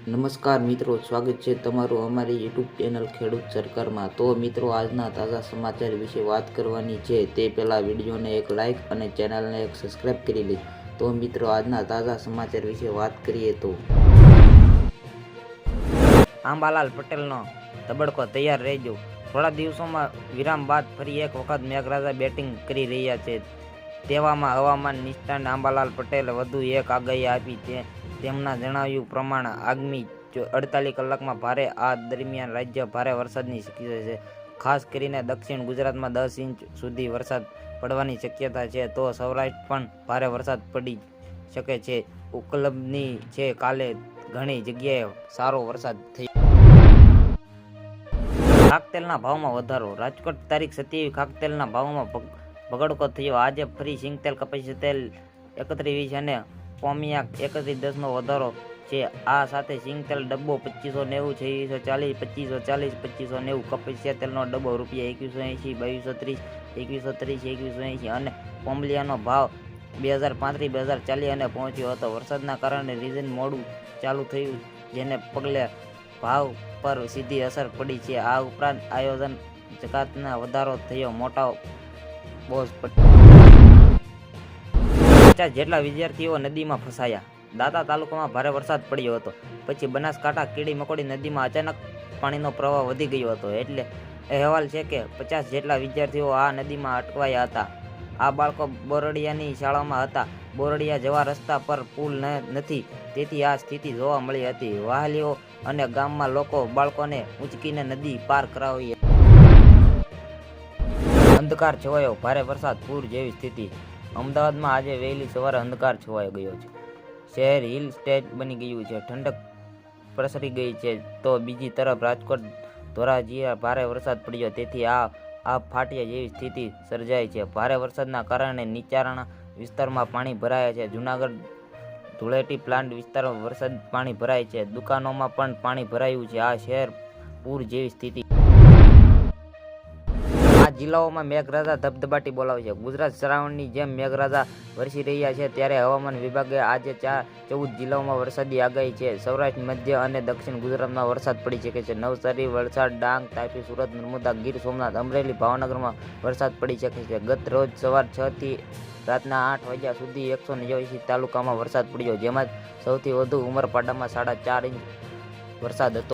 નમસ્કાર મિત્રો, સ્વાગત છે તમારું અમારી યુટ્યુબ ચેનલ ખેડૂત સરકારમાં। તો મિત્રો, આજના તાજા સમાચાર વિશે વાત કરવાની છે તે પહેલાં વિડીયોને એક લાઇક અને ચેનલને એક સબસ્ક્રાઈબ કરી લે। તો મિત્રો, આજના તાજા સમાચાર વિશે વાત કરીએ તો આંબાલાલ પટેલનો તબડકો તૈયાર રહેજો। થોડા દિવસોમાં વિરામ બાદ ફરી એક વખત મેઘરાજા બેટિંગ કરી રહ્યા છે। તેવામાં હવામાન નિષ્ણાત આંબાલાલ પટેલે વધુ એક આગાહી આપી। તેમના જણાવ્યું પ્રમાણે આગામી 48 કલાકમાં ભારે આ દરમિયાન રાજ્ય ભારે વરસાદની શક્યતા છે। ખાસ કરીને દક્ષિણ ગુજરાતમાં 10 ઇંચ સુધી વરસાદ પડવાની શક્યતા છે, તો સૌરાષ્ટ્ર પણ ભારે વરસાદ પડી શકે છે। ઉપલબ્ધની છે કાલે ઘણી જગ્યાએ સારો વરસાદ થયો। ખાકતેલના ભાવમાં વધારો। રાજકોટ તારીખ 27 ખાકતેલના ભાવમાં ભગડકો થયો। આજે ફરી સિંગતેલ, કપાસિયા તેલ 31 અને પોમિયા 31.10નો વધારો છે। આ સાથે સિંગતેલ ડબ્બો 2590, 2640, 2540, 2590, કપાસિયા તેલનો ડબ્બો રૂપિયા 2180, 2230, 2130, 2180 અને પોમ્બલિયાનો ભાવ 2035, 2040 અને પહોંચ્યો હતો। વરસાદના કારણે સીઝન મોડું ચાલુ થયું, જેને પગલે ભાવ પર સીધી અસર પડી છે। આ ઉપરાંત આયોજન જકાતમાં વધારો થયો, મોટા બોજ પડ્યો। 50 જેટલા વિદ્યાર્થીઓ નદીમાં ફસાયા। દાંતા તાલુકામાં ભારે વરસાદ પડ્યો હતો, પછી બનાસકાંઠા કીડી મકોડી નદીમાં અચાનક પાણીનો પ્રવાહ વધી ગયો હતો। એટલે અહેવાલ છે કે 50 જેટલા વિદ્યાર્થીઓ આ નદીમાં અટવાયા હતા। આ બાળકો બોરડિયાની શાળામાં હતા। બોરડિયા જવા રસ્તા પર પુલ નથી, તેથી આ સ્થિતિ જોવા મળી હતી। વાલીઓ અને ગામમાં લોકો બાળકોને ઉંચકીને નદી પાર કરાવી। અંધકાર છવાયો, ભારે વરસાદ, પૂર જેવી સ્થિતિ। અમદાવાદમાં આજે વહેલી સવારે અંધકાર છવાઈ ગયો છે। શહેર હિલ સ્ટેશન બની ગયું છે, ઠંડક પ્રસરી ગઈ છે। તો બીજી તરફ રાજકોટ, ધોરાજીમાં ભારે વરસાદ પડ્યો, તેથી આ ફાટ્યા જેવી સ્થિતિ સર્જાઈ છે। ભારે વરસાદના કારણે નીચાણવાળા વિસ્તારોમાં પાણી ભરાયા છે। જૂનાગઢ ધુળેટી પ્લાન્ટ વિસ્તારમાં વરસાદ પાણી ભરાય છે, દુકાનોમાં પણ પાણી ભરાયું છે। આ શહેર પૂર જેવી સ્થિતિ। આ જિલ્લાઓમાં મેઘરાજા ધબધબાટી બોલાવશે। ગુજરાત શ્રાવણની જેમ મેઘરાજા વરસી રહ્યા છે, ત્યારે હવામાન વિભાગે આજે 14 જિલ્લાઓમાં વરસાદની આગાહી છે। સૌરાષ્ટ્ર, મધ્ય અને દક્ષિણ ગુજરાતમાં વરસાદ પડી શકે છે। નવસારી, વલસાડ, ડાંગ, તાપી, સુરત, નર્મદા, ગીર સોમનાથ, અમરેલી, ભાવનગરમાં વરસાદ પડી શકે છે। ગત રોજ સવાર 6 થી રાતના 8 વાગ્યા સુધી 189 તાલુકામાં વરસાદ પડ્યો, જેમાં સૌથી વધુ ઉમરપાડામાં 4.5 ઇંચ વરસાદ હતો।